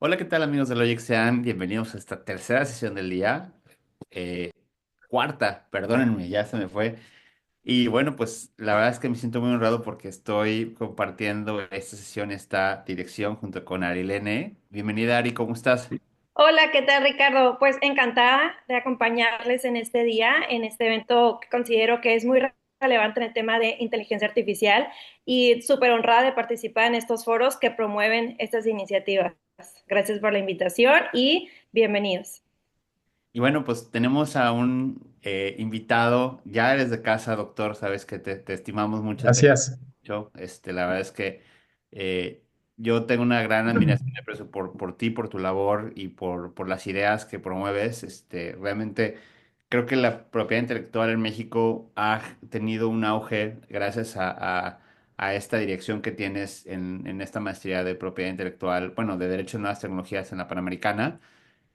Hola, ¿qué tal amigos de Logic? Sean bienvenidos a esta tercera sesión del día. Eh, Cuarta, perdónenme, ya se me fue. Y bueno, pues la verdad es que me siento muy honrado porque estoy compartiendo esta sesión, esta dirección junto con Arilene. Bienvenida, Ari, ¿cómo estás? Hola, ¿qué tal, Ricardo? Pues encantada de acompañarles en este día, en este evento que considero que es muy relevante en el tema de inteligencia artificial y súper honrada de participar en estos foros que promueven estas iniciativas. Gracias por la invitación y bienvenidos. Y bueno, pues tenemos a un invitado, ya eres de casa, doctor, sabes que te estimamos mucho, te Gracias. mucho. La verdad es que eh, yo tengo una gran admiración y aprecio por ti, por tu labor y por las ideas que promueves. Realmente creo que la propiedad intelectual en México ha tenido un auge gracias a esta dirección que tienes en esta maestría de propiedad intelectual, bueno, de Derecho en Nuevas Tecnologías en la Panamericana.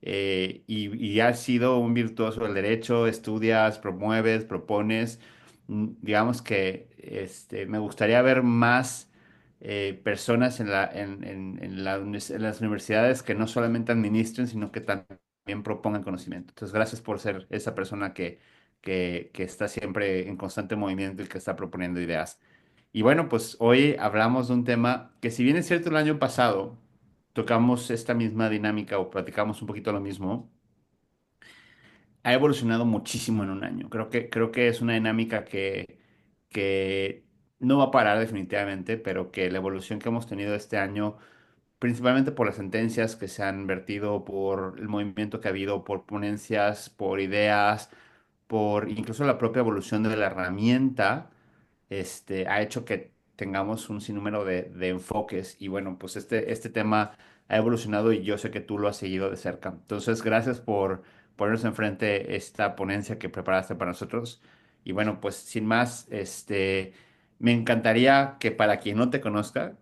Y has sido un virtuoso del derecho, estudias, promueves, propones. Digamos que me gustaría ver más personas en las universidades que no solamente administren, sino que también propongan conocimiento. Entonces, gracias por ser esa persona que está siempre en constante movimiento y que está proponiendo ideas. Y bueno, pues hoy hablamos de un tema que si bien es cierto el año pasado tocamos esta misma dinámica o platicamos un poquito lo mismo, ha evolucionado muchísimo en un año. Creo que es una dinámica que no va a parar definitivamente, pero que la evolución que hemos tenido este año, principalmente por las sentencias que se han vertido, por el movimiento que ha habido, por ponencias, por ideas, por incluso la propia evolución de la herramienta, ha hecho que tengamos un sinnúmero de enfoques. Y bueno, pues este tema ha evolucionado y yo sé que tú lo has seguido de cerca. Entonces, gracias por ponernos enfrente esta ponencia que preparaste para nosotros. Y bueno, pues sin más, me encantaría que para quien no te conozca,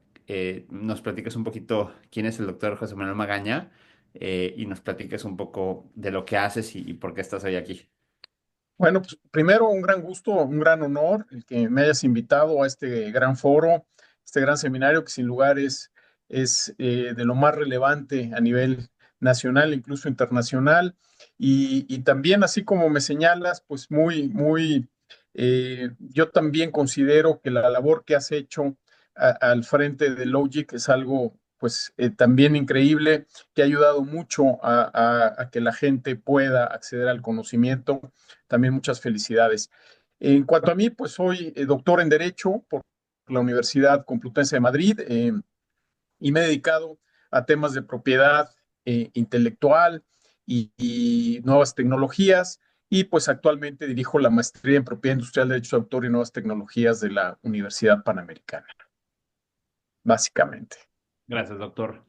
nos platiques un poquito quién es el doctor José Manuel Magaña, y nos platiques un poco de lo que haces y por qué estás hoy aquí. Bueno, pues primero un gran gusto, un gran honor el que me hayas invitado a este gran foro, este gran seminario que sin lugar es de lo más relevante a nivel nacional, incluso internacional. Y también, así como me señalas, pues yo también considero que la labor que has hecho al frente de Logic es algo, pues también increíble, que ha ayudado mucho a que la gente pueda acceder al conocimiento. También muchas felicidades. En cuanto a mí, pues soy doctor en Derecho por la Universidad Complutense de Madrid, y me he dedicado a temas de propiedad intelectual y nuevas tecnologías. Y pues actualmente dirijo la maestría en propiedad industrial, derecho de autor y nuevas tecnologías de la Universidad Panamericana, básicamente. Gracias, doctor.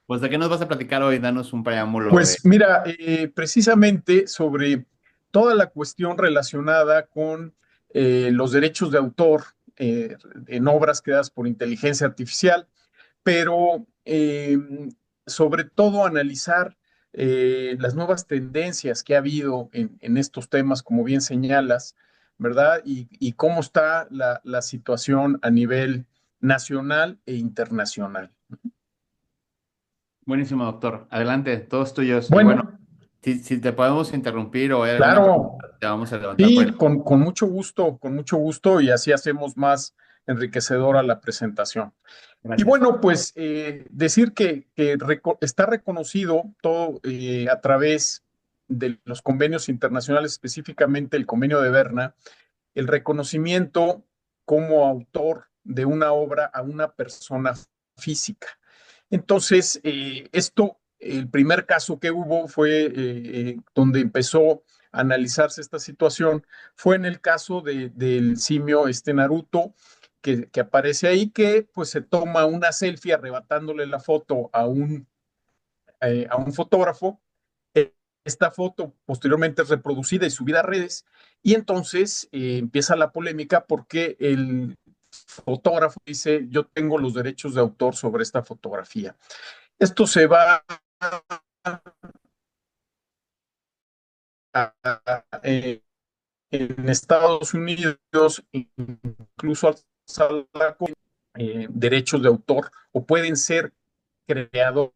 Pues, ¿de qué nos vas a platicar hoy? Danos un preámbulo de... Pues mira, precisamente sobre toda la cuestión relacionada con los derechos de autor en obras creadas por inteligencia artificial, pero sobre todo analizar las nuevas tendencias que ha habido en estos temas, como bien señalas, ¿verdad? Y cómo está la situación a nivel nacional e internacional. Buenísimo, doctor. Adelante, todos tuyos. Y bueno, Bueno, si te podemos interrumpir o hay alguna claro. pregunta, te vamos a levantar por Sí, el... con mucho gusto y así hacemos más enriquecedora la presentación. Y Gracias. bueno, pues decir que está reconocido todo a través de los convenios internacionales, específicamente el convenio de Berna, el reconocimiento como autor de una obra a una persona física. Entonces, el primer caso que hubo fue donde empezó a analizarse esta situación, fue en el caso del simio Naruto, que aparece ahí, que pues se toma una selfie arrebatándole la foto a un fotógrafo. Esta foto posteriormente es reproducida y subida a redes, y entonces empieza la polémica porque el fotógrafo dice: yo tengo los derechos de autor sobre esta fotografía. Esto se va a en Estados Unidos, incluso derechos de autor, o pueden ser creadores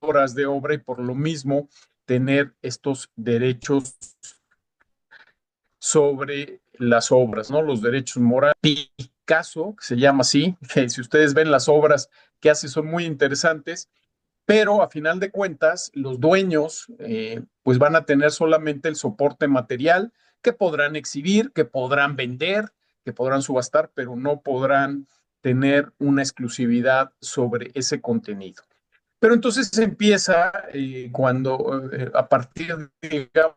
horas de obra y por lo mismo tener estos derechos sobre las obras, ¿no? Los derechos morales. Picasso, que se llama así, que si ustedes ven las obras que hace son muy interesantes, pero a final de cuentas los dueños pues van a tener solamente el soporte material que podrán exhibir, que podrán vender, que podrán subastar, pero no podrán tener una exclusividad sobre ese contenido. Pero entonces empieza cuando a partir de, digamos,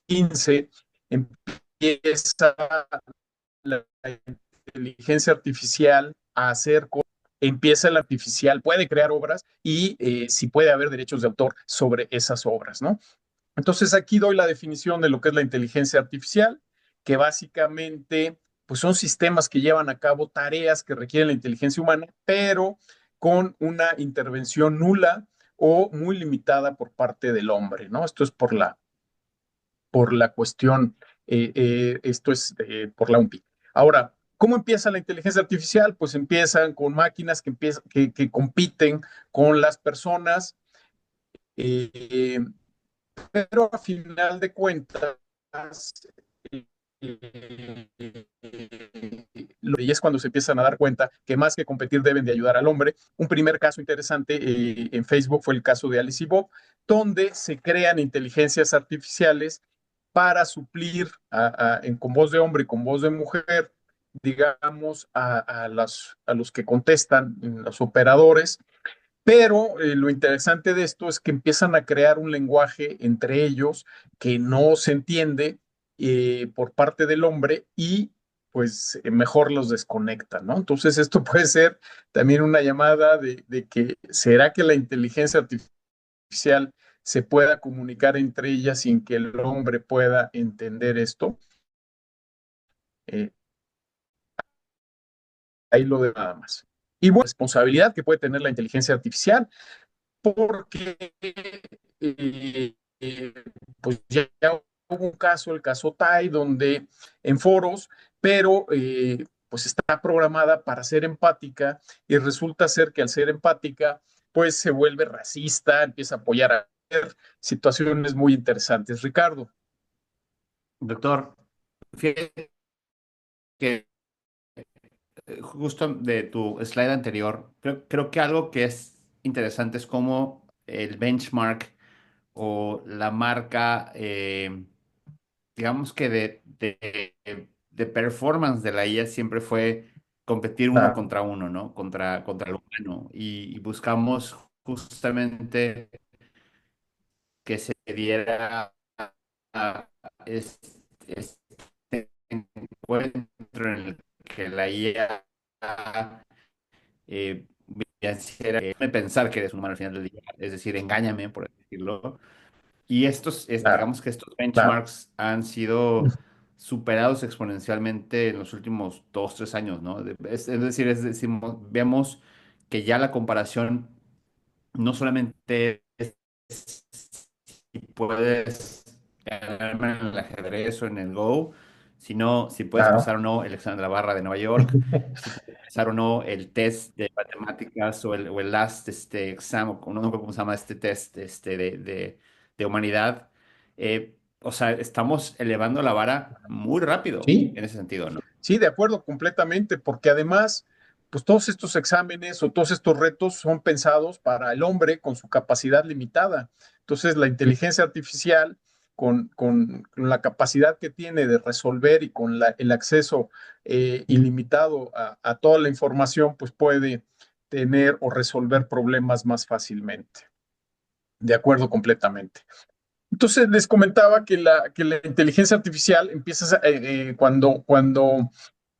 2015 empieza la inteligencia artificial a hacer cosas, empieza la artificial, puede crear obras y si puede haber derechos de autor sobre esas obras, ¿no? Entonces aquí doy la definición de lo que es la inteligencia artificial, que básicamente pues son sistemas que llevan a cabo tareas que requieren la inteligencia humana, pero con una intervención nula o muy limitada por parte del hombre, ¿no? Esto es por la cuestión, esto es por la UMPI. Ahora, ¿cómo empieza la inteligencia artificial? Pues empiezan con máquinas que compiten con las personas, eh, pero a final de cuentas, y es cuando se empiezan a dar cuenta que más que competir deben de ayudar al hombre. Un primer caso interesante en Facebook fue el caso de Alice y Bob, donde se crean inteligencias artificiales para suplir con voz de hombre y con voz de mujer, digamos, a los que contestan, los operadores, pero lo interesante de esto es que empiezan a crear un lenguaje entre ellos que no se entiende por parte del hombre y pues mejor los desconectan, ¿no? Entonces esto puede ser también una llamada de que ¿será que la inteligencia artificial se pueda comunicar entre ellas sin que el hombre pueda entender esto? Eh, Ahí lo de nada más. Y bueno, responsabilidad que puede tener la inteligencia artificial porque eh, pues ya hubo un caso, el caso Tai, donde en foros, pero pues está programada para ser empática y resulta ser que al ser empática, pues se vuelve racista, empieza a apoyar a situaciones muy interesantes. Ricardo. Doctor, fíjate que justo de tu slide anterior, creo que algo que es interesante es cómo el benchmark o la marca, digamos que de performance de la IA siempre fue competir uno Ah, contra uno, ¿no? Contra el humano. Y buscamos justamente que se diera a este encuentro en el que la IA eh, me pensar que eres un humano al final del día, es decir, engáñame, por así decirlo. Y claro, digamos que estos claro. benchmarks han sido superados exponencialmente en los últimos 2, 3 años, ¿no? Es decir, vemos que ya la comparación no solamente es si puedes ganarme en el ajedrez o en el Go, sino si puedes Claro. pasar o no el examen de la barra de Nueva York, si puedes pasar o no el test de matemáticas o el last exam, o no me acuerdo cómo se llama este test de humanidad. O sea, estamos elevando la vara muy rápido Sí, en ese sentido, ¿no? sí, de acuerdo completamente, porque además, pues todos estos exámenes o todos estos retos son pensados para el hombre con su capacidad limitada. Entonces, la inteligencia artificial, con la capacidad que tiene de resolver y con el acceso ilimitado a toda la información, pues puede tener o resolver problemas más fácilmente. De acuerdo completamente. Entonces, les comentaba que la inteligencia artificial empieza cuando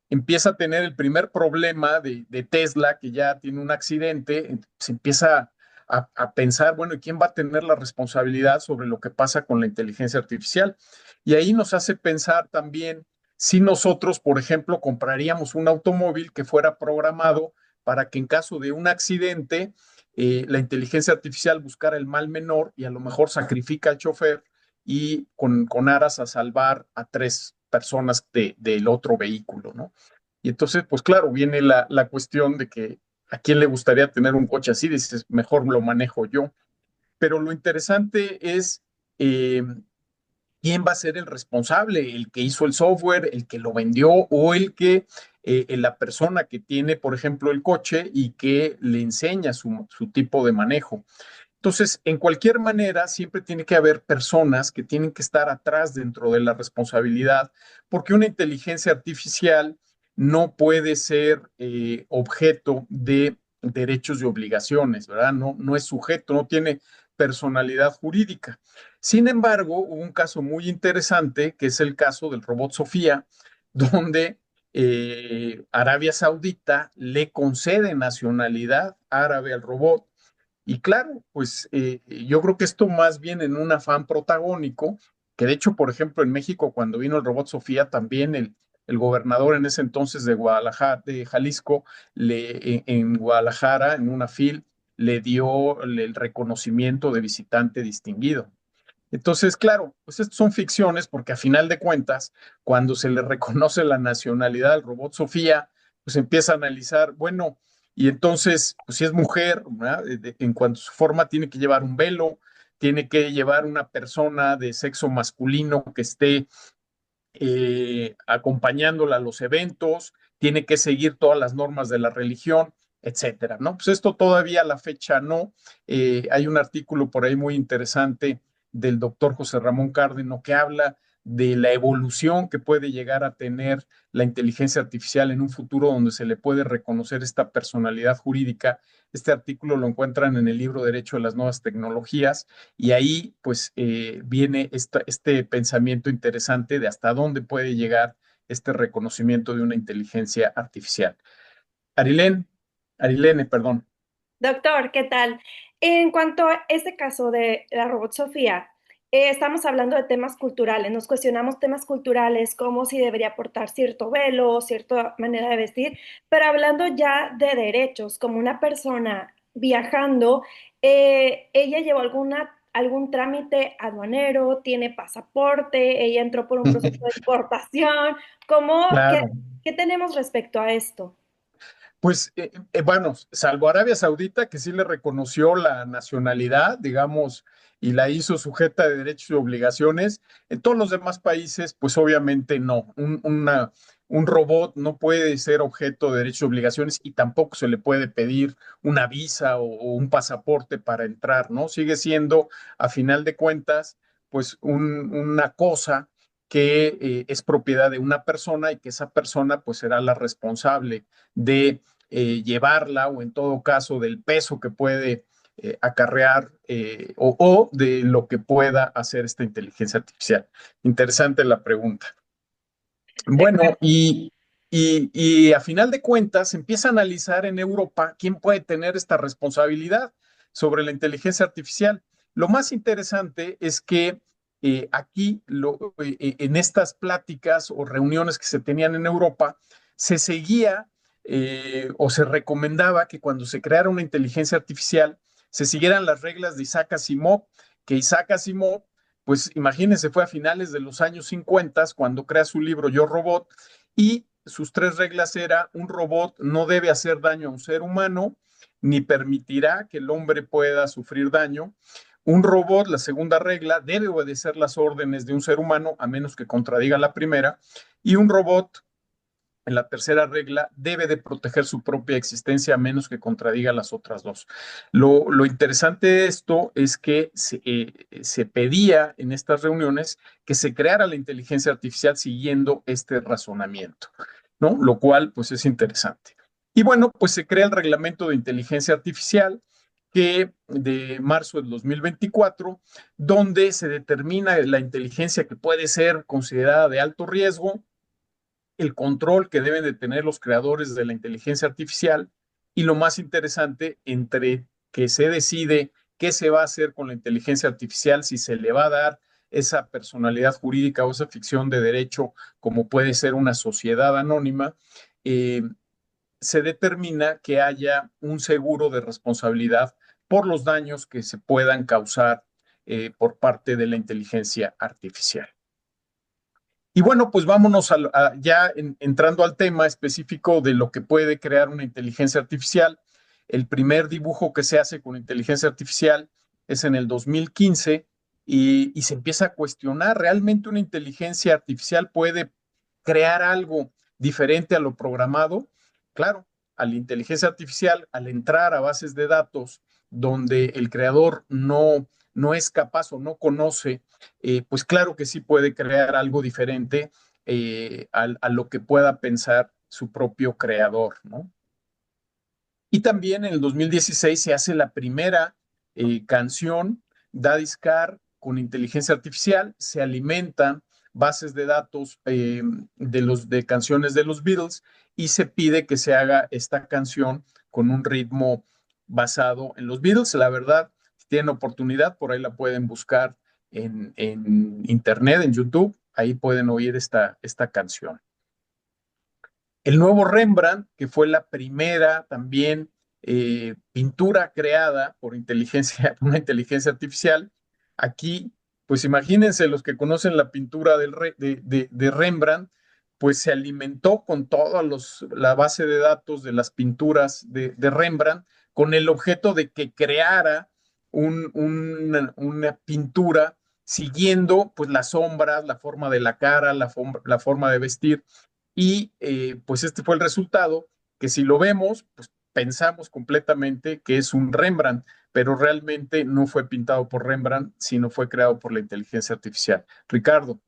empieza a tener el primer problema de Tesla, que ya tiene un accidente, se empieza a pensar, bueno, ¿y quién va a tener la responsabilidad sobre lo que pasa con la inteligencia artificial? Y ahí nos hace pensar también si nosotros, por ejemplo, compraríamos un automóvil que fuera programado para que en caso de un accidente, la inteligencia artificial buscara el mal menor y a lo mejor sacrifica al chofer y con aras a salvar a tres personas del otro vehículo, ¿no? Y entonces, pues claro, viene la cuestión de que a quién le gustaría tener un coche así, dices, mejor lo manejo yo. Pero lo interesante es eh, quién va a ser el responsable, el que hizo el software, el que lo vendió o la persona que tiene, por ejemplo, el coche y que le enseña su tipo de manejo. Entonces, en cualquier manera, siempre tiene que haber personas que tienen que estar atrás dentro de la responsabilidad, porque una inteligencia artificial no puede ser objeto de derechos y obligaciones, ¿verdad? No, no es sujeto, no tiene personalidad jurídica. Sin embargo, hubo un caso muy interesante, que es el caso del robot Sofía, donde Arabia Saudita le concede nacionalidad árabe al robot y claro, pues yo creo que esto más bien en un afán protagónico, que de hecho, por ejemplo, en México, cuando vino el robot Sofía, también el gobernador en ese entonces de Guadalajara, de Jalisco, en Guadalajara, en una FIL, le dio el reconocimiento de visitante distinguido. Entonces, claro, pues estas son ficciones porque a final de cuentas, cuando se le reconoce la nacionalidad al robot Sofía, pues empieza a analizar, bueno, y entonces, pues si es mujer, ¿verdad? En cuanto a su forma, tiene que llevar un velo, tiene que llevar una persona de sexo masculino que esté acompañándola a los eventos, tiene que seguir todas las normas de la religión, etcétera, ¿no? Pues esto todavía a la fecha no. Hay un artículo por ahí muy interesante del doctor José Ramón Cárdeno que habla de la evolución que puede llegar a tener la inteligencia artificial en un futuro donde se le puede reconocer esta personalidad jurídica. Este artículo lo encuentran en el libro Derecho de las Nuevas Tecnologías y ahí pues viene este pensamiento interesante de hasta dónde puede llegar este reconocimiento de una inteligencia artificial. Arilén, Arilene, perdón. Doctor, ¿qué tal? En cuanto a este caso de la robot Sofía, estamos hablando de temas culturales, nos cuestionamos temas culturales como si debería portar cierto velo, cierta manera de vestir, pero hablando ya de derechos, como una persona viajando, ella llevó algún trámite aduanero, tiene pasaporte, ella entró por un proceso de importación, Claro. ¿qué tenemos respecto a esto? Pues bueno, salvo Arabia Saudita, que sí le reconoció la nacionalidad, digamos, y la hizo sujeta de derechos y obligaciones, en todos los demás países, pues obviamente no. Un robot no puede ser objeto de derechos y obligaciones y tampoco se le puede pedir una visa o un pasaporte para entrar, ¿no? Sigue siendo, a final de cuentas, pues una cosa que es propiedad de una persona y que esa persona pues será la responsable de llevarla o en todo caso del peso que puede acarrear o de lo que pueda hacer esta inteligencia artificial. Interesante la pregunta. Bueno, y a final de cuentas se empieza a analizar en Europa quién puede tener esta responsabilidad sobre la inteligencia artificial. Lo más interesante es que en estas pláticas o reuniones que se tenían en Europa, se seguía o se recomendaba que cuando se creara una inteligencia artificial se siguieran las reglas de Isaac Asimov, que Isaac Asimov pues imagínense, fue a finales de los años 50 cuando crea su libro Yo Robot y sus tres reglas era un robot no debe hacer daño a un ser humano ni permitirá que el hombre pueda sufrir daño. Un robot, la segunda regla, debe obedecer las órdenes de un ser humano a menos que contradiga la primera. Y un robot en la tercera regla, debe de proteger su propia existencia a menos que contradiga las otras dos. Lo interesante de esto es que se pedía en estas reuniones que se creara la inteligencia artificial siguiendo este razonamiento, ¿no? Lo cual, pues, es interesante. Y bueno, pues se crea el reglamento de inteligencia artificial que de marzo del 2024, donde se determina la inteligencia que puede ser considerada de alto riesgo, el control que deben de tener los creadores de la inteligencia artificial y lo más interesante, entre que se decide qué se va a hacer con la inteligencia artificial, si se le va a dar esa personalidad jurídica o esa ficción de derecho como puede ser una sociedad anónima, eh, se determina que haya un seguro de responsabilidad por los daños que se puedan causar por parte de la inteligencia artificial. Y bueno, pues vámonos ya entrando al tema específico de lo que puede crear una inteligencia artificial. El primer dibujo que se hace con inteligencia artificial es en el 2015 y se empieza a cuestionar, ¿realmente una inteligencia artificial puede crear algo diferente a lo programado? Claro, a la inteligencia artificial, al entrar a bases de datos donde el creador no es capaz o no conoce, pues claro que sí puede crear algo diferente a lo que pueda pensar su propio creador, ¿no? Y también en el 2016 se hace la primera canción, Daddy's Car, con inteligencia artificial, se alimentan bases de datos de canciones de los Beatles y se pide que se haga esta canción con un ritmo basado en los Beatles. La verdad, si tienen oportunidad, por ahí la pueden buscar en internet, en YouTube, ahí pueden oír esta canción. El nuevo Rembrandt, que fue la primera también pintura creada por una inteligencia artificial, aquí, pues imagínense los que conocen la pintura de Rembrandt, pues se alimentó con toda la base de datos de las pinturas de Rembrandt con el objeto de que creara una pintura siguiendo pues las sombras, la forma de la cara, la forma de vestir y pues este fue el resultado, que si lo vemos, pues pensamos completamente que es un Rembrandt, pero realmente no fue pintado por Rembrandt, sino fue creado por la inteligencia artificial. Ricardo.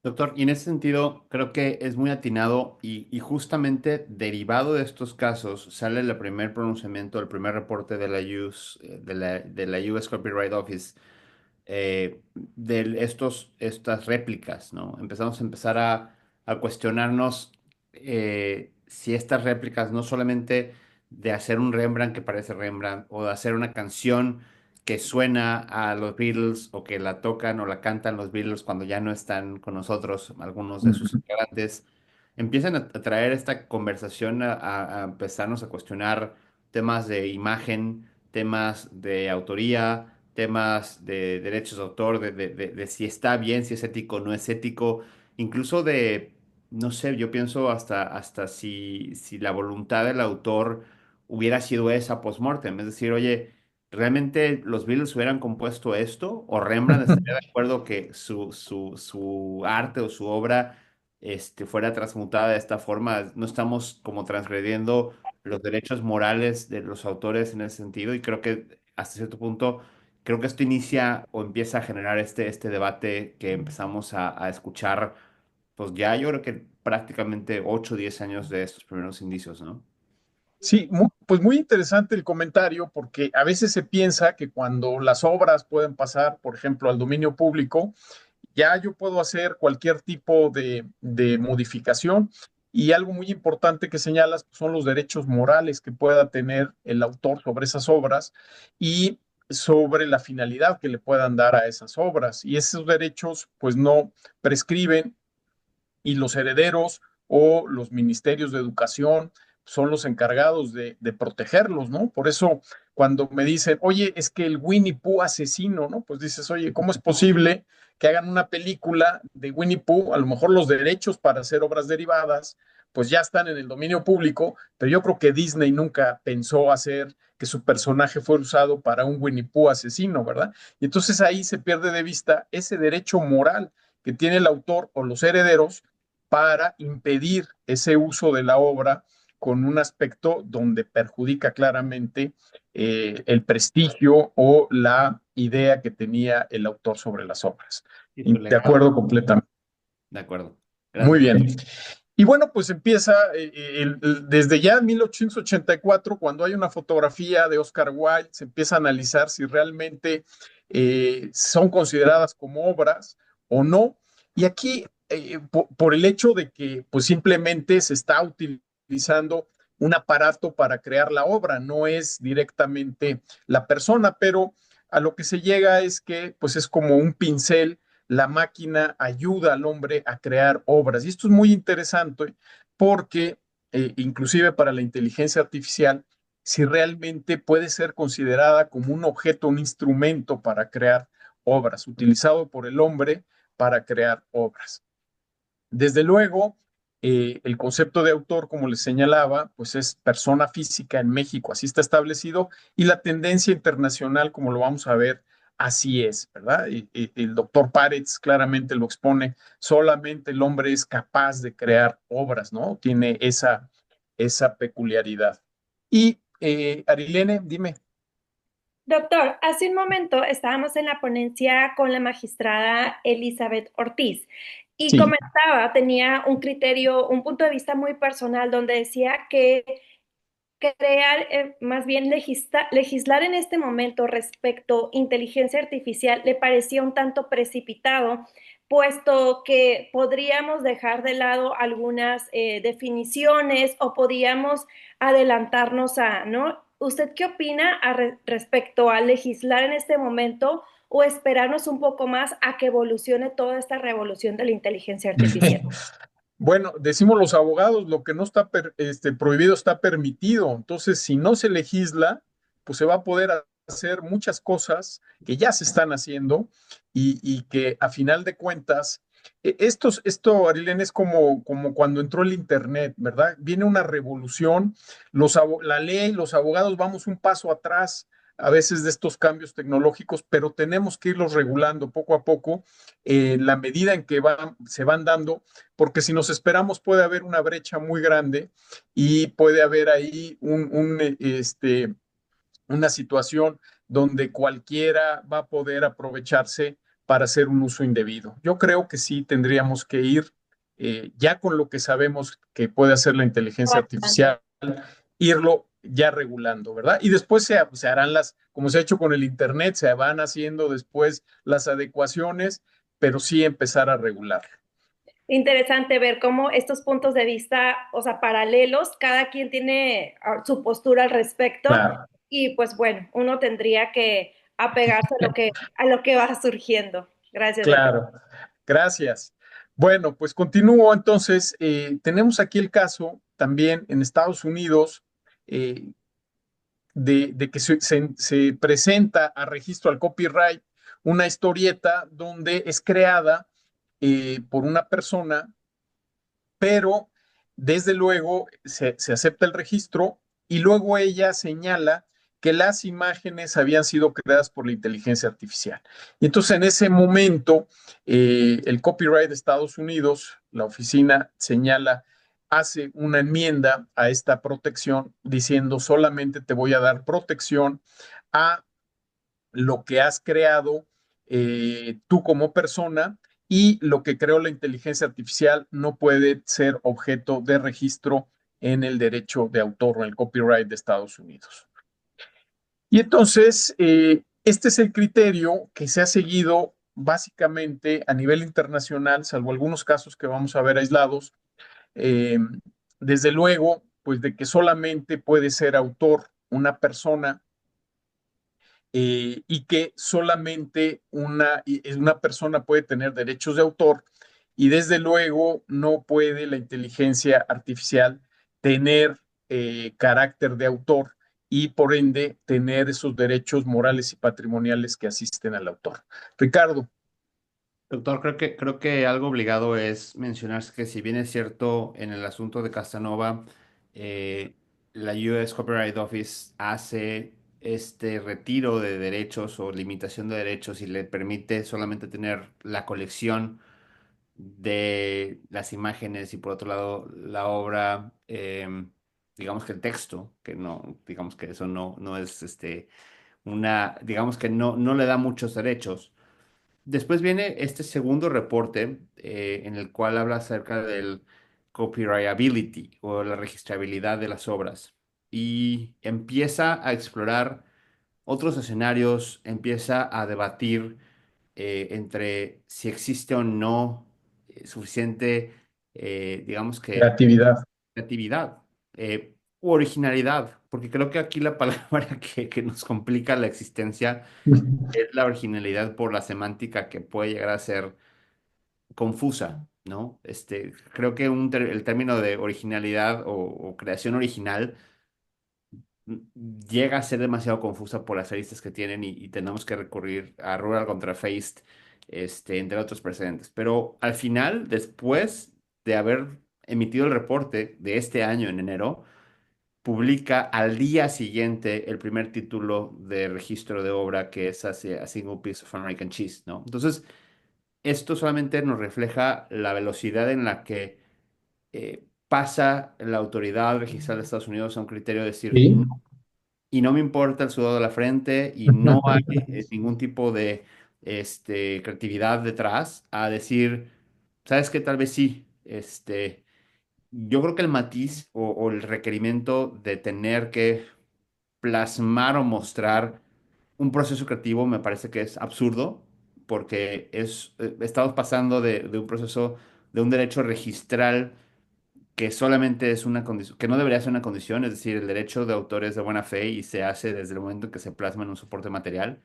Doctor, y en ese sentido creo que es muy atinado y justamente derivado de estos casos sale el primer pronunciamiento, el primer reporte de la de la US Copyright Office de estas réplicas, ¿no? Empezar a cuestionarnos si estas réplicas no solamente de hacer un Rembrandt que parece Rembrandt o de hacer una canción que suena a los Beatles o que la tocan o la cantan los Beatles cuando ya no están con nosotros, algunos de sus Ujú. integrantes, empiezan a traer esta conversación a empezarnos a cuestionar temas de imagen, temas de autoría, temas de derechos de autor, de si está bien, si es ético o no es ético, incluso de, no sé, yo pienso hasta si la voluntad del autor hubiera sido esa post-mortem, es decir, oye, ¿realmente los Beatles hubieran compuesto esto? ¿O Rembrandt estaría de acuerdo que su arte o su obra fuera transmutada de esta forma? No estamos como transgrediendo los derechos morales de los autores en ese sentido y creo que hasta cierto punto, creo que esto inicia o empieza a generar este debate que empezamos a escuchar, pues ya yo creo que prácticamente 8 o 10 años de estos primeros indicios, ¿no? Sí, pues muy interesante el comentario porque a veces se piensa que cuando las obras pueden pasar, por ejemplo, al dominio público, ya yo puedo hacer cualquier tipo de modificación y algo muy importante que señalas pues, son los derechos morales que pueda tener el autor sobre esas obras y sobre la finalidad que le puedan dar a esas obras. Y esos derechos pues no prescriben y los herederos o los ministerios de educación son los encargados de protegerlos, ¿no? Por eso cuando me dicen, oye, es que el Winnie Pooh asesino, ¿no? Pues dices, oye, ¿cómo es posible que hagan una película de Winnie Pooh? A lo mejor los derechos para hacer obras derivadas, pues ya están en el dominio público, pero yo creo que Disney nunca pensó hacer que su personaje fuera usado para un Winnie Pooh asesino, ¿verdad? Y entonces ahí se pierde de vista ese derecho moral que tiene el autor o los herederos para impedir ese uso de la obra con un aspecto donde perjudica claramente el prestigio o la idea que tenía el autor sobre las obras. Y su De legado. acuerdo completamente. De acuerdo. Muy Gracias, bien. doctor. Y bueno, pues empieza desde ya en 1884, cuando hay una fotografía de Oscar Wilde, se empieza a analizar si realmente son consideradas como obras o no. Y aquí, por el hecho de que pues simplemente se está utilizando un aparato para crear la obra, no es directamente la persona, pero a lo que se llega es que pues es como un pincel, la máquina ayuda al hombre a crear obras. Y esto es muy interesante porque inclusive para la inteligencia artificial, si realmente puede ser considerada como un objeto, un instrumento para crear obras, utilizado por el hombre para crear obras. Desde luego, el concepto de autor, como les señalaba, pues es persona física en México, así está establecido, y la tendencia internacional, como lo vamos a ver, así es, ¿verdad? El doctor Párez claramente lo expone, solamente el hombre es capaz de crear obras, ¿no? Tiene esa peculiaridad. Y Arilene, dime. Doctor, hace un momento estábamos en la ponencia con la magistrada Elizabeth Ortiz y Sí. comentaba, tenía un criterio, un punto de vista muy personal donde decía que crear, más bien legislar en este momento respecto a inteligencia artificial le parecía un tanto precipitado, puesto que podríamos dejar de lado algunas definiciones o podíamos adelantarnos a, ¿no? ¿Usted qué opina respecto a legislar en este momento o esperarnos un poco más a que evolucione toda esta revolución de la inteligencia artificial? Bueno, decimos los abogados, lo que no está prohibido está permitido. Entonces, si no se legisla, pues se va a poder hacer muchas cosas que ya se están haciendo y que a final de cuentas, esto, Arilén, es como cuando entró el Internet, ¿verdad? Viene una revolución, la ley, los abogados vamos un paso atrás a veces de estos cambios tecnológicos, pero tenemos que irlos regulando poco a poco en la medida en que se van dando, porque si nos esperamos puede haber una brecha muy grande y puede haber ahí una situación donde cualquiera va a poder aprovecharse para hacer un uso indebido. Yo creo que sí tendríamos que ir ya con lo que sabemos que puede hacer la inteligencia Bastante. artificial, irlo ya regulando, ¿verdad? Y después se harán como se ha hecho con el Internet, se van haciendo después las adecuaciones, pero sí empezar a regular. Interesante ver cómo estos puntos de vista, o sea, paralelos, cada quien tiene su postura al respecto Claro, y pues bueno, uno tendría que apegarse a lo que va surgiendo. Gracias, doctor. claro. Gracias. Bueno, pues continúo entonces. Tenemos aquí el caso también en Estados Unidos eh, de que se presenta a registro al copyright una historieta donde es creada por una persona, pero desde luego se acepta el registro y luego ella señala que las imágenes habían sido creadas por la inteligencia artificial. Y entonces en ese momento, el copyright de Estados Unidos, la oficina señala, hace una enmienda a esta protección diciendo solamente te voy a dar protección a lo que has creado tú como persona y lo que creó la inteligencia artificial no puede ser objeto de registro en el derecho de autor o en el copyright de Estados Unidos. Y entonces, este es el criterio que se ha seguido básicamente a nivel internacional, salvo algunos casos que vamos a ver aislados. Eh, desde luego, pues de que solamente puede ser autor una persona y que solamente una persona puede tener derechos de autor y desde luego no puede la inteligencia artificial tener carácter de autor y por ende tener esos derechos morales y patrimoniales que asisten al autor. Ricardo. Doctor, creo que algo obligado es mencionar que si bien es cierto en el asunto de Casanova, eh, la US Copyright Office hace este retiro de derechos o limitación de derechos y le permite solamente tener la colección de las imágenes y por otro lado la obra, digamos que el texto, que no, digamos que eso no es digamos que no le da muchos derechos. Después viene este segundo reporte en el cual habla acerca del copyrightability o la registrabilidad de las obras y empieza a explorar otros escenarios, empieza a debatir entre si existe o no suficiente, digamos que, Creatividad. creatividad u originalidad, porque creo que aquí la palabra que nos complica la existencia es la originalidad por la semántica que puede llegar a ser confusa, ¿no? Creo que el término de originalidad o creación original llega a ser demasiado confusa por las aristas que tienen y tenemos que recurrir a Rural contra Feist, entre otros precedentes. Pero al final, después de haber emitido el reporte de este año en enero, publica al día siguiente el primer título de registro de obra que es hacia A Single Piece of American Cheese, ¿no? Entonces, esto solamente nos refleja la velocidad en la que pasa la autoridad registral de Estados Unidos a un criterio de decir Sí. no, y no me importa el sudor de la frente y no hay ningún tipo de creatividad detrás a decir, ¿sabes qué? Tal vez sí. Yo creo que el matiz o el requerimiento de tener que plasmar o mostrar un proceso creativo me parece que es absurdo porque estamos pasando de un proceso, de un derecho registral que solamente es una condición, que no debería ser una condición, es decir, el derecho de autor es de buena fe y se hace desde el momento en que se plasma en un soporte material,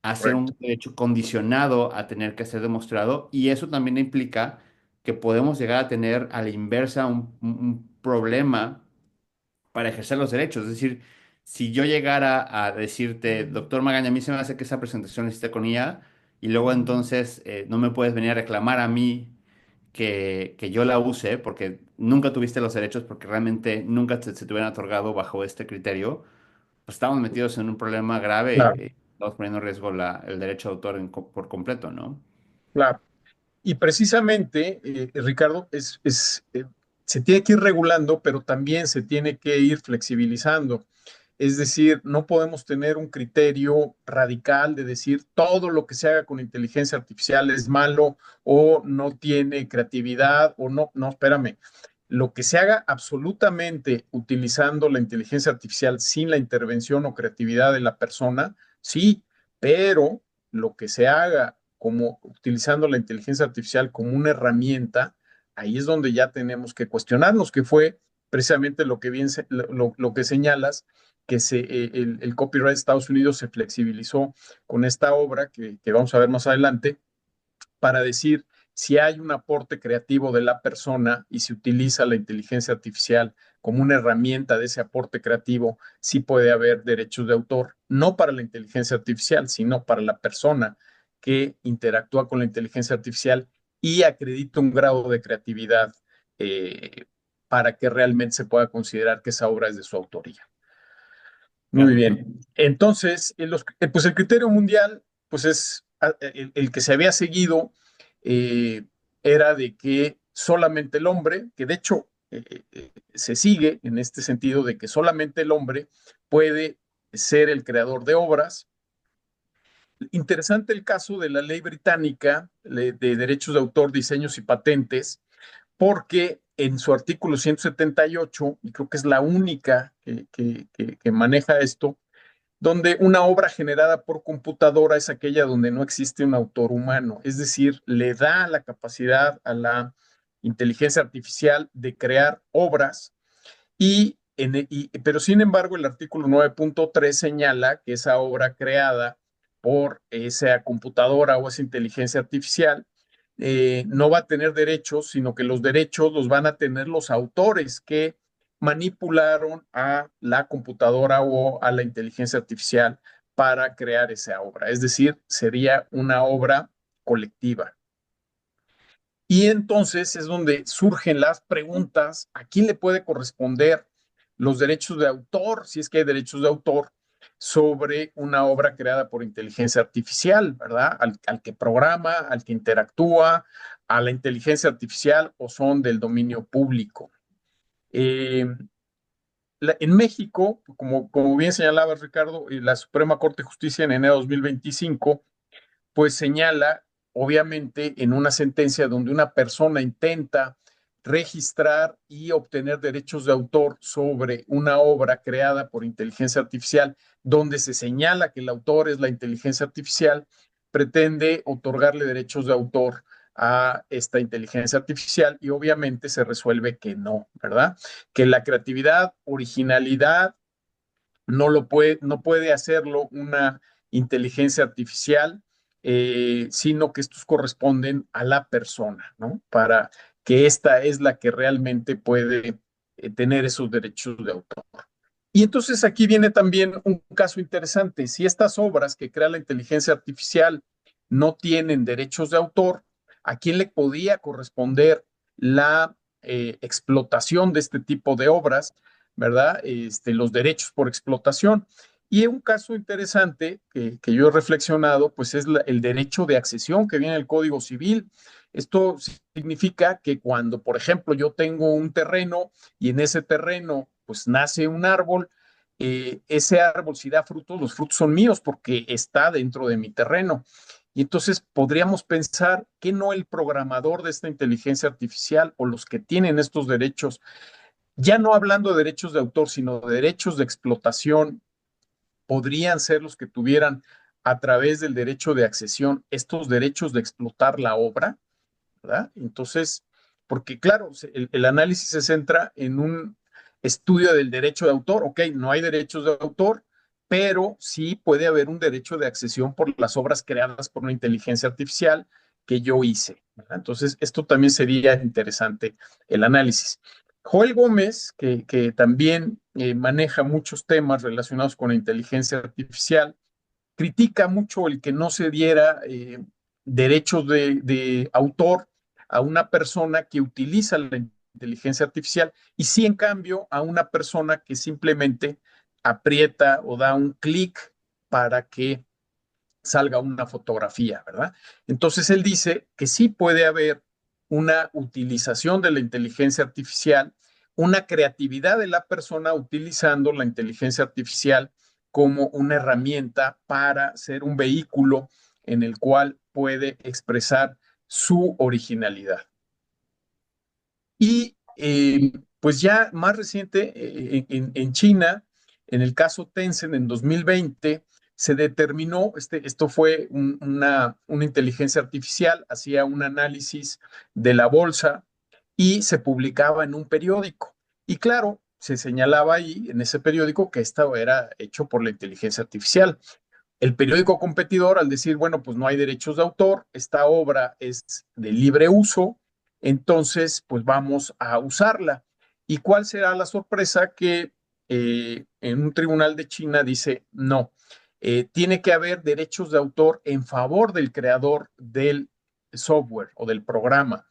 a ser Correcto. un derecho condicionado a tener que ser demostrado, y eso también implica que podemos llegar a tener a la inversa un problema para ejercer los derechos. Es decir, si yo llegara a decirte, doctor Magaña, a mí se me hace que esa presentación la hiciste con IA, y luego entonces no me puedes venir a reclamar a mí que yo la use porque nunca tuviste los derechos, porque realmente nunca se te hubieran otorgado bajo este criterio, pues estamos metidos en un problema grave. Claro, Estamos poniendo en riesgo el derecho de autor por completo, ¿no? claro. Y precisamente, Ricardo, se tiene que ir regulando, pero también se tiene que ir flexibilizando. Es decir, no podemos tener un criterio radical de decir todo lo que se haga con inteligencia artificial es malo o no tiene creatividad o no, no, espérame. Lo que se haga absolutamente utilizando la inteligencia artificial sin la intervención o creatividad de la persona, sí, pero lo que se haga como utilizando la inteligencia artificial como una herramienta, ahí es donde ya tenemos que cuestionarnos, que fue precisamente lo que, lo que señalas, que el copyright de Estados Unidos se flexibilizó con esta obra que vamos a ver más adelante para decir si hay un aporte creativo de la persona y se utiliza la inteligencia artificial como una herramienta de ese aporte creativo, sí puede haber derechos de autor, no para la inteligencia artificial, sino para la persona que interactúa con la inteligencia artificial y acredita un grado de creatividad eh, para que realmente se pueda considerar que esa obra es de su autoría. Muy Claro. bien. Entonces, pues el criterio mundial, pues es el que se había seguido, eh, era de que solamente el hombre, que de hecho se sigue en este sentido de que solamente el hombre puede ser el creador de obras. Interesante el caso de la ley británica de derechos de autor, diseños y patentes, porque en su artículo 178, y creo que es la única que maneja esto, donde una obra generada por computadora es aquella donde no existe un autor humano, es decir, le da la capacidad a la inteligencia artificial de crear obras pero sin embargo el artículo 9.3 señala que esa obra creada por esa computadora o esa inteligencia artificial no va a tener derechos, sino que los derechos los van a tener los autores que manipularon a la computadora o a la inteligencia artificial para crear esa obra. Es decir, sería una obra colectiva. Y entonces es donde surgen las preguntas, ¿a quién le puede corresponder los derechos de autor, si es que hay derechos de autor, sobre una obra creada por inteligencia artificial, ¿verdad? Al que programa, al que interactúa, a la inteligencia artificial o son del dominio público. Eh, en México, como bien señalaba Ricardo, la Suprema Corte de Justicia en enero de 2025 pues señala, obviamente, en una sentencia donde una persona intenta registrar y obtener derechos de autor sobre una obra creada por inteligencia artificial, donde se señala que el autor es la inteligencia artificial, pretende otorgarle derechos de autor a esta inteligencia artificial y obviamente se resuelve que no, ¿verdad? Que la creatividad, originalidad, no puede hacerlo una inteligencia artificial, sino que estos corresponden a la persona, ¿no? Para que esta es la que realmente puede tener esos derechos de autor. Y entonces aquí viene también un caso interesante. Si estas obras que crea la inteligencia artificial no tienen derechos de autor, ¿a quién le podía corresponder la explotación de este tipo de obras, ¿verdad? Los derechos por explotación. Y un caso interesante que yo he reflexionado, pues es el derecho de accesión que viene del Código Civil. Esto significa que cuando, por ejemplo, yo tengo un terreno y en ese terreno pues nace un árbol, ese árbol si da frutos, los frutos son míos porque está dentro de mi terreno. Y entonces podríamos pensar que no el programador de esta inteligencia artificial o los que tienen estos derechos, ya no hablando de derechos de autor, sino de derechos de explotación, podrían ser los que tuvieran a través del derecho de accesión estos derechos de explotar la obra, ¿verdad? Entonces, porque claro, el análisis se centra en un estudio del derecho de autor. Ok, no hay derechos de autor, pero sí puede haber un derecho de accesión por las obras creadas por una inteligencia artificial que yo hice, ¿verdad? Entonces, esto también sería interesante el análisis. Joel Gómez, que también maneja muchos temas relacionados con la inteligencia artificial, critica mucho el que no se diera derechos de autor a una persona que utiliza la inteligencia artificial y sí, en cambio, a una persona que simplemente aprieta o da un clic para que salga una fotografía, ¿verdad? Entonces él dice que sí puede haber una utilización de la inteligencia artificial, una creatividad de la persona utilizando la inteligencia artificial como una herramienta para ser un vehículo en el cual puede expresar su originalidad. Y pues ya más reciente, en China, en el caso Tencent en 2020, se determinó, esto fue una inteligencia artificial, hacía un análisis de la bolsa y se publicaba en un periódico. Y claro, se señalaba ahí en ese periódico que esto era hecho por la inteligencia artificial. El periódico competidor, al decir, bueno, pues no hay derechos de autor, esta obra es de libre uso, entonces pues vamos a usarla. ¿Y cuál será la sorpresa? Que en un tribunal de China dice, no, tiene que haber derechos de autor en favor del creador del software o del programa.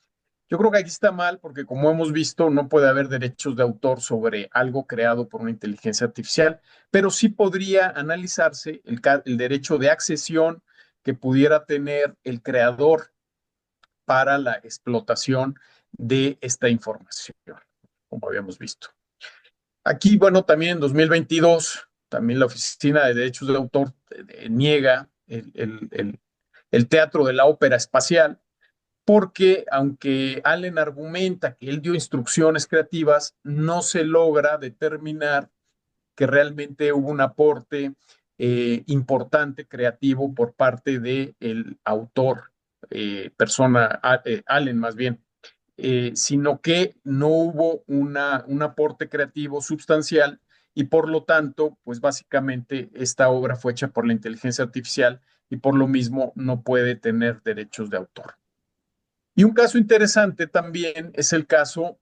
Yo creo que aquí está mal porque, como hemos visto, no puede haber derechos de autor sobre algo creado por una inteligencia artificial, pero sí podría analizarse el derecho de accesión que pudiera tener el creador para la explotación de esta información, como habíamos visto. Aquí, bueno, también en 2022, también la Oficina de Derechos de Autor niega el teatro de la ópera espacial, porque aunque Allen argumenta que él dio instrucciones creativas, no se logra determinar que realmente hubo un aporte importante creativo por parte del autor, Allen más bien, sino que no hubo un aporte creativo sustancial y por lo tanto, pues básicamente esta obra fue hecha por la inteligencia artificial y por lo mismo no puede tener derechos de autor. Y un caso interesante también es el caso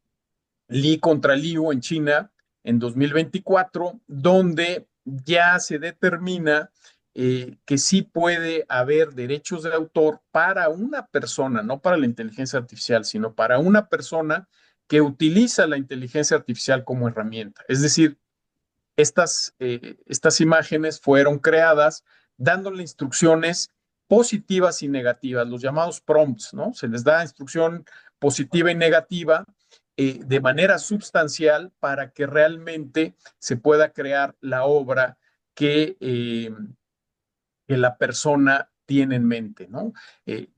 Li contra Liu en China en 2024, donde ya se determina que sí puede haber derechos de autor para una persona, no para la inteligencia artificial, sino para una persona que utiliza la inteligencia artificial como herramienta. Es decir, estas imágenes fueron creadas dándole instrucciones positivas y negativas, los llamados prompts, ¿no? Se les da instrucción positiva y negativa de manera sustancial para que realmente se pueda crear la obra que la persona tiene en mente, ¿no?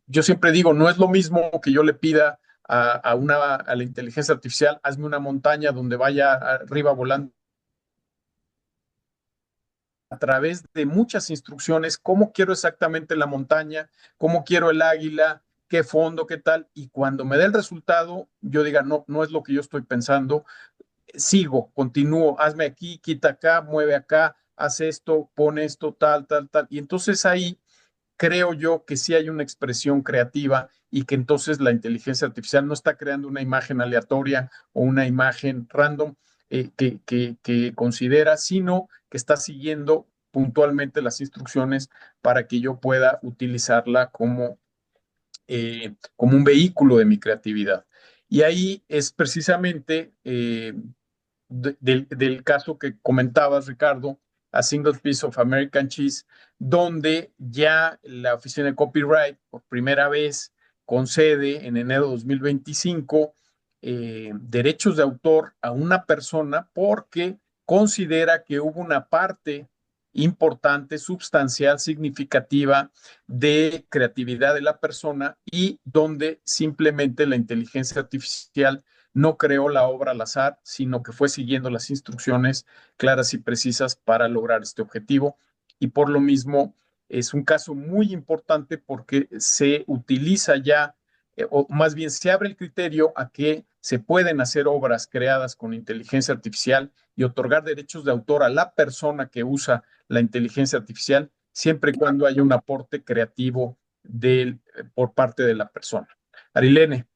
Yo siempre digo, no es lo mismo que yo le pida a la inteligencia artificial, hazme una montaña donde vaya arriba volando a través de muchas instrucciones, cómo quiero exactamente la montaña, cómo quiero el águila, qué fondo, qué tal, y cuando me dé el resultado, yo diga, no, no es lo que yo estoy pensando, sigo, continúo, hazme aquí, quita acá, mueve acá, haz esto, pone esto, tal, tal, tal, y entonces ahí creo yo que sí hay una expresión creativa y que entonces la inteligencia artificial no está creando una imagen aleatoria o una imagen random que considera, sino que está siguiendo puntualmente las instrucciones para que yo pueda utilizarla como un vehículo de mi creatividad. Y ahí es precisamente del caso que comentabas, Ricardo, A Single Piece of American Cheese, donde ya la Oficina de Copyright por primera vez concede en enero de 2025 derechos de autor a una persona porque considera que hubo una parte importante, sustancial, significativa de creatividad de la persona y donde simplemente la inteligencia artificial no creó la obra al azar, sino que fue siguiendo las instrucciones claras y precisas para lograr este objetivo. Y por lo mismo es un caso muy importante porque se utiliza ya, o más bien se abre el criterio a que se pueden hacer obras creadas con inteligencia artificial y otorgar derechos de autor a la persona que usa la inteligencia artificial, siempre y cuando haya un aporte creativo por parte de la persona. Arilene.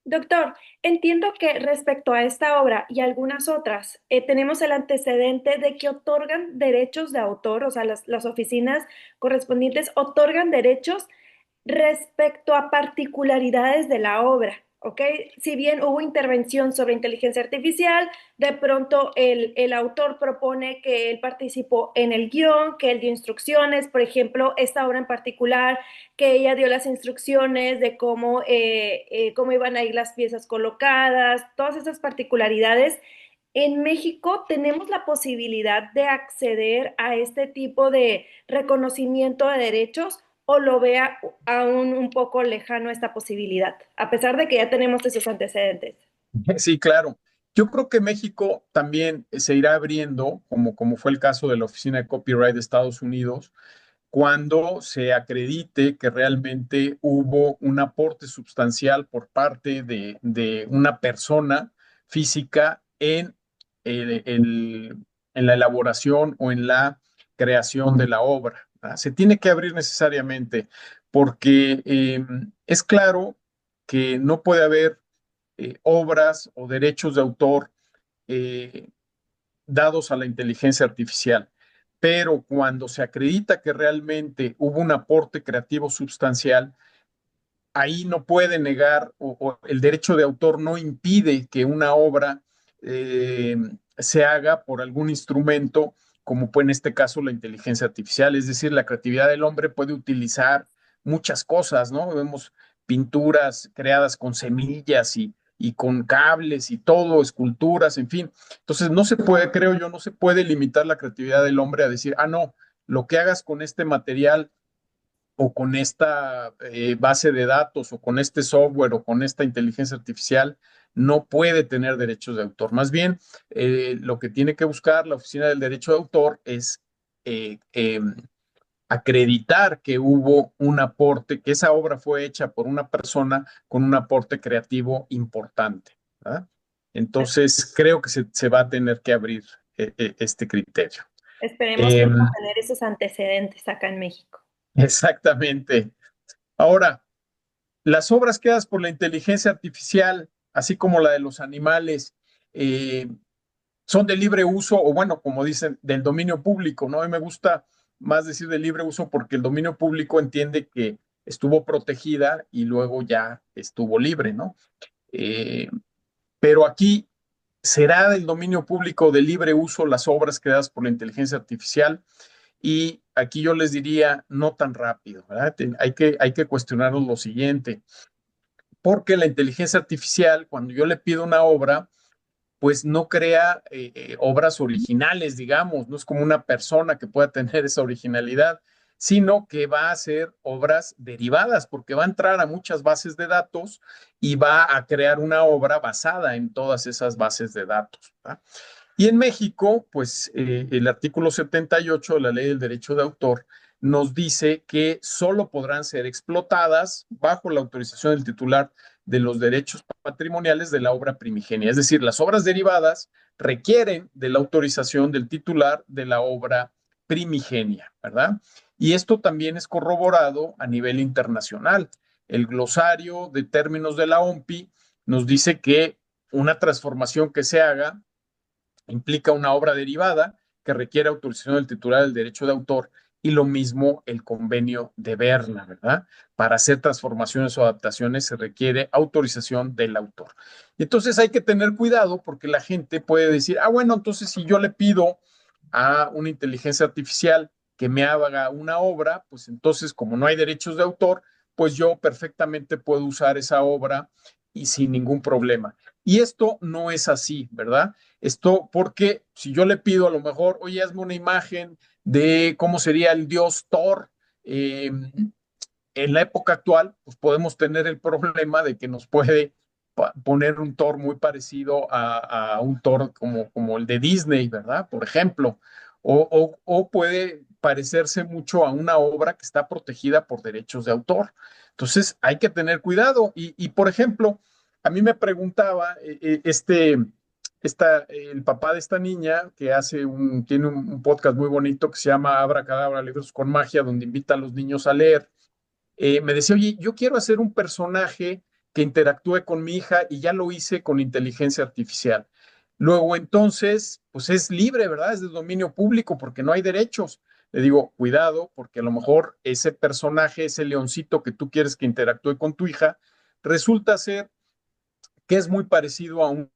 Doctor, entiendo que respecto a esta obra y algunas otras, tenemos el antecedente de que otorgan derechos de autor, o sea, las oficinas correspondientes otorgan derechos respecto a particularidades de la obra, ¿ok? Si bien hubo intervención sobre inteligencia artificial, de pronto el autor propone que él participó en el guión, que él dio instrucciones, por ejemplo, esta obra en particular, que ella dio las instrucciones de cómo iban a ir las piezas colocadas, todas esas particularidades. En México tenemos la posibilidad de acceder a este tipo de reconocimiento de derechos o lo vea aún un poco lejano esta posibilidad, a pesar de que ya tenemos esos antecedentes. Sí, claro. Yo creo que México también se irá abriendo, como fue el caso de la Oficina de Copyright de Estados Unidos, cuando se acredite que realmente hubo un aporte sustancial por parte de una persona física el- el- en la elaboración o en la creación de la obra. ¿Verdad? Se tiene que abrir necesariamente porque es claro que no puede haber obras o derechos de autor eh, dados a la inteligencia artificial. Pero cuando se acredita que realmente hubo un aporte creativo sustancial, ahí no puede negar o el derecho de autor no impide que una obra eh, se haga por algún instrumento, como fue en este caso la inteligencia artificial. Es decir, la creatividad del hombre puede utilizar muchas cosas, ¿no? Vemos pinturas creadas con semillas y con cables y todo, esculturas, en fin. Entonces, no se puede, creo yo, no se puede limitar la creatividad del hombre a decir, ah, no, lo que hagas con este material o con esta base de datos o con este software o con esta inteligencia artificial no puede tener derechos de autor. Más bien, lo que tiene que buscar la Oficina del Derecho de Autor es eh, eh, acreditar que hubo un aporte, que esa obra fue hecha por una persona con un aporte creativo importante. ¿Verdad? Entonces, creo que se va a tener que abrir este criterio. Esperemos Eh, que podamos tener esos antecedentes acá en México. exactamente. Ahora, las obras creadas por la inteligencia artificial, así como la de los animales, eh, son de libre uso o bueno, como dicen, del dominio público, ¿no? A mí me gusta más decir de libre uso porque el dominio público entiende que estuvo protegida y luego ya estuvo libre, ¿no? Eh, pero aquí será del dominio público de libre uso las obras creadas por la inteligencia artificial y aquí yo les diría no tan rápido, ¿verdad? Hay que cuestionarnos lo siguiente porque la inteligencia artificial, cuando yo le pido una obra, pues no crea obras originales, digamos, no es como una persona que pueda tener esa originalidad, sino que va a hacer obras derivadas, porque va a entrar a muchas bases de datos y va a crear una obra basada en todas esas bases de datos. ¿Verdad? Y en México, pues el artículo 78 de la Ley del Derecho de Autor nos dice que solo podrán ser explotadas bajo la autorización del titular de los derechos patrimoniales de la obra primigenia. Es decir, las obras derivadas requieren de la autorización del titular de la obra primigenia, ¿verdad? Y esto también es corroborado a nivel internacional. El glosario de términos de la OMPI nos dice que una transformación que se haga implica una obra derivada que requiere autorización del titular del derecho de autor y lo mismo el convenio de Berna, ¿verdad? Para hacer transformaciones o adaptaciones se requiere autorización del autor. Y entonces hay que tener cuidado porque la gente puede decir, ah, bueno, entonces si yo le pido a una inteligencia artificial que me haga una obra, pues entonces como no hay derechos de autor, pues yo perfectamente puedo usar esa obra y sin ningún problema. Y esto no es así, ¿verdad? Esto porque si yo le pido a lo mejor, oye, hazme una imagen de cómo sería el dios Thor, en la época actual, pues podemos tener el problema de que nos puede poner un Thor muy parecido a un Thor como el de Disney, ¿verdad? Por ejemplo, o puede parecerse mucho a una obra que está protegida por derechos de autor. Entonces, hay que tener cuidado. Por ejemplo, a mí me preguntaba el papá de esta niña que tiene un podcast muy bonito que se llama Abra Cadabra, Libros con Magia, donde invita a los niños a leer. Me decía, oye, yo quiero hacer un personaje que interactúe con mi hija y ya lo hice con inteligencia artificial. Luego, entonces, pues es libre, ¿verdad? Es de dominio público porque no hay derechos. Le digo, cuidado, porque a lo mejor ese personaje, ese leoncito que tú quieres que interactúe con tu hija, resulta ser que es muy parecido a un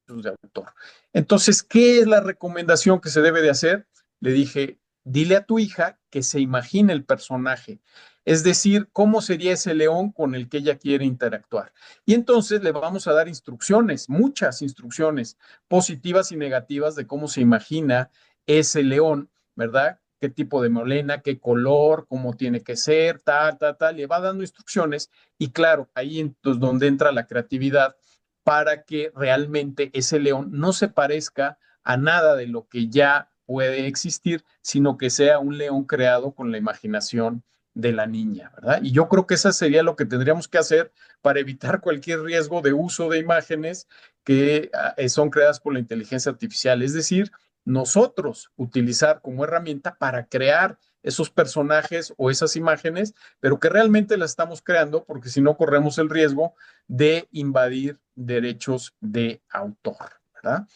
de autor. Entonces, ¿qué es la recomendación que se debe de hacer? Le dije, dile a tu hija que se imagine el personaje, es decir, cómo sería ese león con el que ella quiere interactuar. Y entonces le vamos a dar instrucciones, muchas instrucciones, positivas y negativas de cómo se imagina ese león, ¿verdad? Qué tipo de melena, qué color, cómo tiene que ser, tal, tal, tal. Le va dando instrucciones y claro, ahí es donde entra la creatividad para que realmente ese león no se parezca a nada de lo que ya puede existir, sino que sea un león creado con la imaginación de la niña, ¿verdad? Y yo creo que eso sería lo que tendríamos que hacer para evitar cualquier riesgo de uso de imágenes que son creadas por la inteligencia artificial. Es decir, nosotros utilizar como herramienta para crear esos personajes o esas imágenes, pero que realmente las estamos creando porque si no corremos el riesgo de invadir derechos de autor, ¿verdad?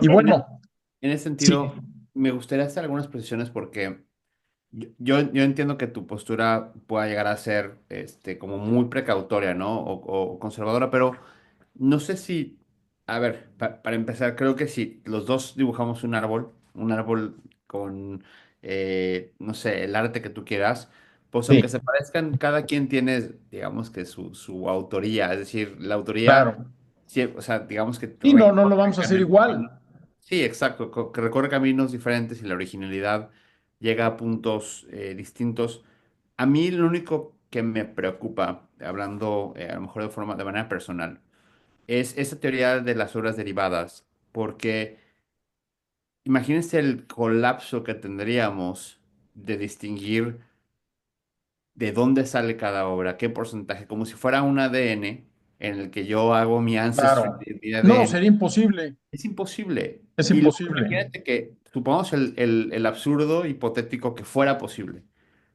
Y Doctor, bueno, en ese sí, sentido, me gustaría hacer algunas precisiones porque yo entiendo que tu postura pueda llegar a ser como muy precautoria, ¿no? O conservadora, pero no sé si, a ver, para empezar, creo que si los dos dibujamos un árbol con, no sé, el arte que tú quieras, pues sí, aunque se parezcan, cada quien tiene, digamos que su autoría, es decir, la autoría, claro. sí, o sea, digamos que Y no, no lo recorre vamos a hacer igual. sí, exacto, que recorre caminos diferentes y la originalidad llega a puntos distintos. A mí lo único que me preocupa, hablando a lo mejor de manera personal, es esa teoría de las obras derivadas, porque imagínense el colapso que tendríamos de distinguir de dónde sale cada obra, qué porcentaje, como si fuera un ADN en el que yo hago mi ancestry, Claro. mi No, ADN. sería imposible. Es imposible. Es Y luego imposible. imagínate que, supongamos el absurdo hipotético que fuera posible.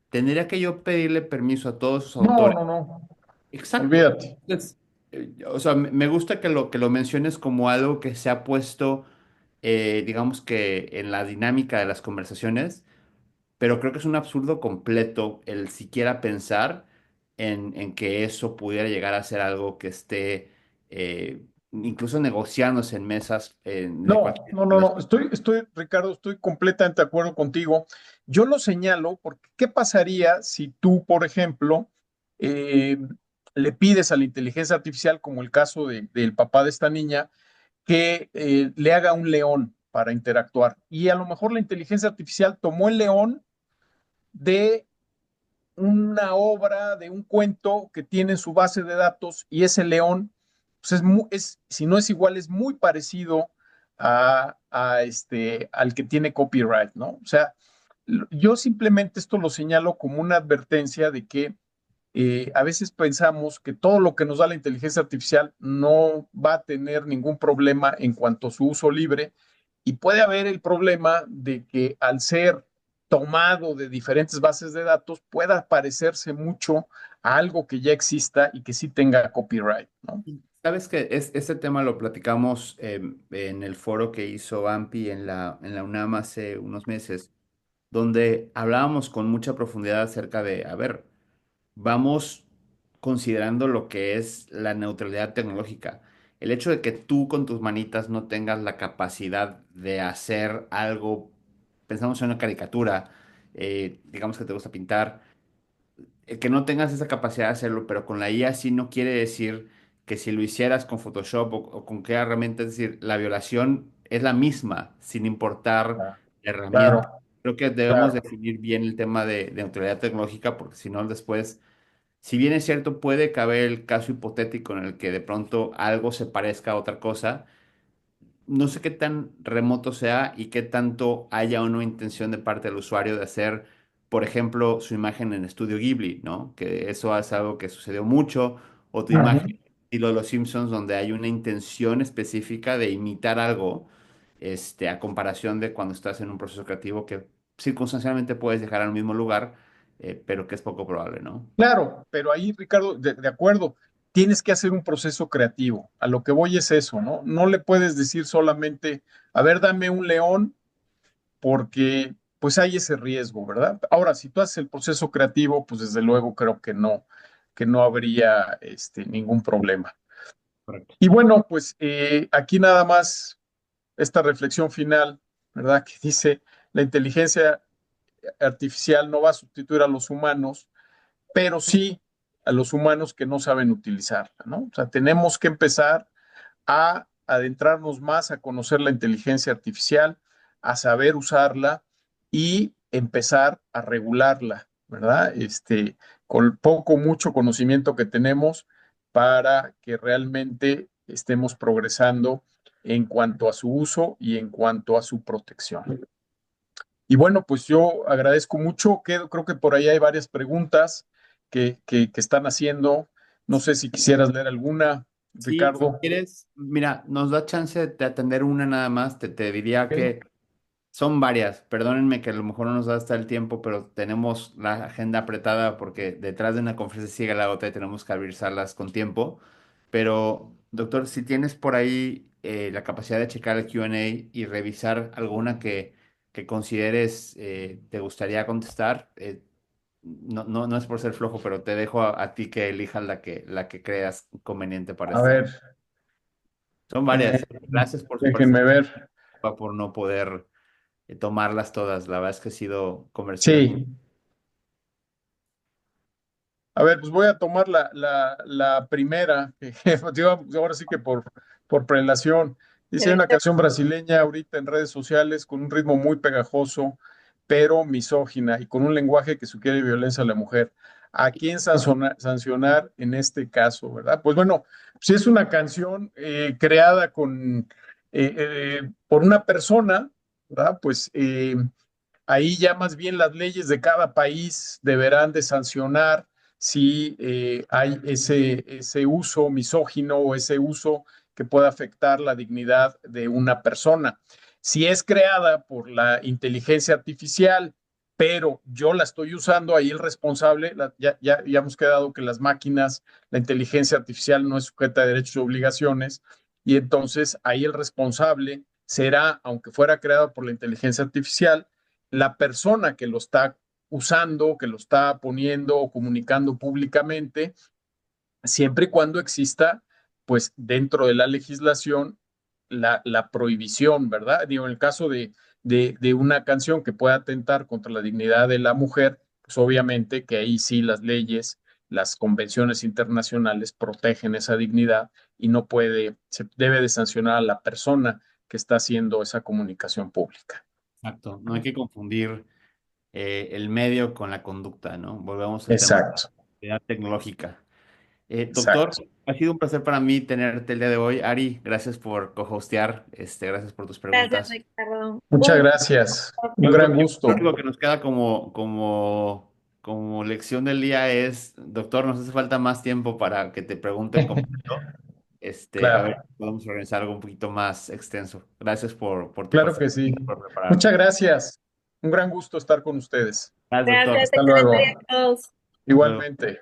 Tendría que yo pedirle permiso a todos sus No, autores. no, no. Exacto. Olvídate. Entonces, o sea, me gusta que lo menciones como algo que se ha puesto, digamos que en la dinámica de las conversaciones, pero creo que es un absurdo completo el siquiera pensar en que eso pudiera llegar a ser algo que esté incluso negociándose en mesas de No, cualquier no, tipo no, de... no. Ricardo, estoy completamente de acuerdo contigo. Yo lo señalo porque ¿qué pasaría si tú, por ejemplo, eh, le pides a la inteligencia artificial, como el caso del papá de esta niña, que le haga un león para interactuar? Y a lo mejor la inteligencia artificial tomó el león de una obra, de un cuento que tiene en su base de datos y ese león, pues si no es igual, es muy parecido al que tiene copyright, ¿no? O sea, yo simplemente esto lo señalo como una advertencia de que a veces pensamos que todo lo que nos da la inteligencia artificial no va a tener ningún problema en cuanto a su uso libre y puede haber el problema de que al ser tomado de diferentes bases de datos pueda parecerse mucho a algo que ya exista y que sí tenga copyright, ¿no? Sabes que este tema lo platicamos en el foro que hizo AMPI en la UNAM hace unos meses. donde hablábamos con mucha profundidad acerca de, a ver, vamos considerando lo que es la neutralidad tecnológica. El hecho de que tú con tus manitas no tengas la capacidad de hacer algo, pensamos en una caricatura, digamos que te gusta pintar, que no tengas esa capacidad de hacerlo, pero con la IA sí no quiere decir que si lo hicieras con Photoshop o con qué herramienta, es decir, la violación es la misma, sin importar Ah, la herramienta. claro, Creo que debemos claro. definir bien el tema de neutralidad tecnológica, porque si no, después, si bien es cierto, puede caber el caso hipotético en el que de pronto algo se parezca a otra cosa. No sé qué tan remoto sea y qué tanto haya o no intención de parte del usuario de hacer, por ejemplo, su imagen en Estudio Ghibli, ¿no? Que eso es algo que sucedió mucho, o tu imagen Ujú. estilo de Los Simpsons, donde hay una intención específica de imitar algo, a comparación de cuando estás en un proceso creativo que circunstancialmente puedes dejar al mismo lugar, pero que es poco probable, ¿no? Claro, pero ahí, Ricardo, de acuerdo, tienes que hacer un proceso creativo. A lo que voy es eso, ¿no? No le puedes decir solamente, a ver, dame un león, porque pues hay ese riesgo, ¿verdad? Ahora, si tú haces el proceso creativo, pues desde luego creo que no habría ningún problema. Correcto. Y bueno, pues aquí nada más esta reflexión final, ¿verdad? Que dice, la inteligencia artificial no va a sustituir a los humanos, pero sí a los humanos que no saben utilizarla, ¿no? O sea, tenemos que empezar a adentrarnos más a conocer la inteligencia artificial, a saber usarla y empezar a regularla, ¿verdad? Con poco, mucho conocimiento que tenemos para que realmente estemos progresando en cuanto a su uso y en cuanto a su protección. Y bueno, pues yo agradezco mucho, creo que por ahí hay varias preguntas que están haciendo. No sé si quisieras leer alguna, Sí, si Ricardo. quieres, mira, nos da chance de atender una nada más. Te diría Ok. que son varias. Perdónenme que a lo mejor no nos da hasta el tiempo, pero tenemos la agenda apretada porque detrás de una conferencia sigue la otra y tenemos que abrir salas con tiempo. Pero, doctor, si tienes por ahí la capacidad de checar el Q&A y revisar alguna que consideres te gustaría contestar, no es por ser flojo, pero te dejo a ti que elijas la que creas conveniente para A esta. ver, Son eh, varias. Gracias por su déjenme participación, ver. por no poder tomarlas todas. La verdad es que ha sido conversación. Sí, a ver, pues voy a tomar la primera, que digo, ahora sí que por prelación. Dice, hay una Excelente. canción brasileña ahorita en redes sociales con un ritmo muy pegajoso, pero misógina y con un lenguaje que sugiere violencia a la mujer. ¿A quién sancionar en este caso, verdad? Pues bueno, si es una canción creada por una persona, ¿verdad? Pues ahí ya más bien las leyes de cada país deberán de sancionar si hay ese uso misógino o ese uso que pueda afectar la dignidad de una persona. Si es creada por la inteligencia artificial, pero yo la estoy usando, ahí el responsable, ya hemos quedado que las máquinas, la inteligencia artificial no es sujeta a derechos y obligaciones, y entonces ahí el responsable será, aunque fuera creado por la inteligencia artificial, la persona que lo está usando, que lo está poniendo o comunicando públicamente, siempre y cuando exista, pues dentro de la legislación, la prohibición, ¿verdad? Digo, en el caso de una canción que pueda atentar contra la dignidad de la mujer, pues obviamente que ahí sí las leyes, las convenciones internacionales protegen esa dignidad y no puede, se debe de sancionar a la persona que está haciendo esa comunicación pública. Exacto. No hay que confundir el medio con la conducta, ¿no? Volvemos al tema Exacto, de la tecnológica. Doctor, exacto. ha sido un placer para mí tenerte el día de hoy. Ari, gracias por co-hostear, gracias por tus Gracias, preguntas. Ricardo. Muchas Un gracias. Un Yo creo gran que lo gusto. único que nos queda como lección del día es, doctor, nos hace falta más tiempo para que te pregunten completo. A ver Claro, si podemos organizar algo un poquito más extenso. Gracias por tu claro que participación, sí. por Muchas prepararte. gracias. Un gran gusto estar con ustedes. Gracias, doctor. Gracias, Hasta excelente día luego. a todos. Hasta luego. Igualmente.